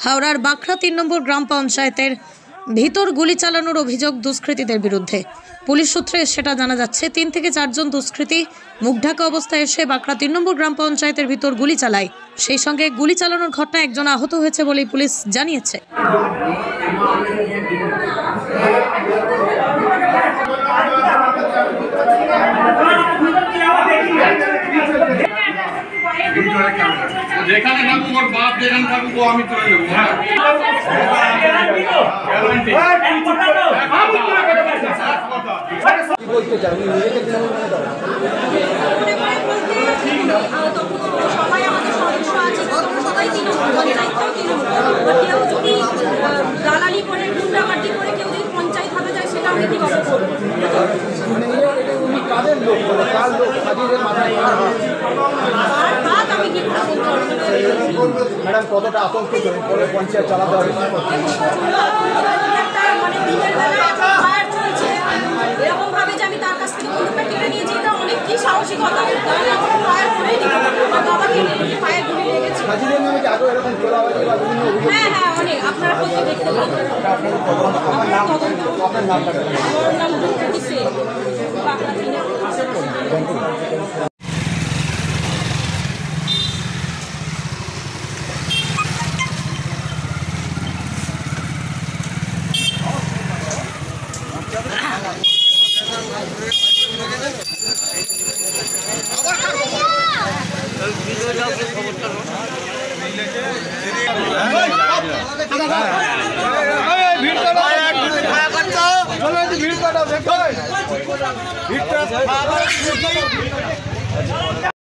হাওড়ার বাঁকড়া 3 নম্বর গ্রাম পঞ্চায়েতের ভিতর গুলি চালানোর অভিযোগ দুষ্কৃতীদের বিরুদ্ধে। পুলিশ সূত্রে সেটা জানা যাচ্ছে 3 থেকে 4 জন দুষ্কৃতী মুখঢাকা অবস্থায় এসে বাঁকড়া 3 নম্বর গ্রাম পঞ্চায়েতের ভিতর গুলি চালায়। সেই সঙ্গে গুলি চালানোর ঘটনায় একজন আহত হয়েছে বলেই পুলিশ জানিয়েছে। যেখানে থাকুক ওর বাপ যেখানে থাকুক ও আমি তুলে নেবো। সবাই আমাদের সদস্য আছে, সবাই কেউ যদি দালালি করে গুন্ডামাটি করে কেউ যদি পঞ্চায়েত হাতে যায় সেটা আমি কিভাবে করবো? ম্যাডাম কতটা আতঙ্কিত পরে পঞ্চায়েত চালাতে হবে? মানে দিনের বেলা ফায়ার চলছে, এরকম ভাবে যে আমি তার কাছ থেকে বন্দুকটা কেড়ে নিয়েছি, এটা অনেক কি সাহসিকতা। ফায়ার করেই দিল, আমার বাবাকে ফায়ার গুলি লেগেছে। হ্যাঁ হ্যাঁ অনেক, আপনারা কোথাও দেখতে পাবেন। আমার নাম দুর্গতি শেখ, বাঁকড়া 3 নম্বর। ভিড়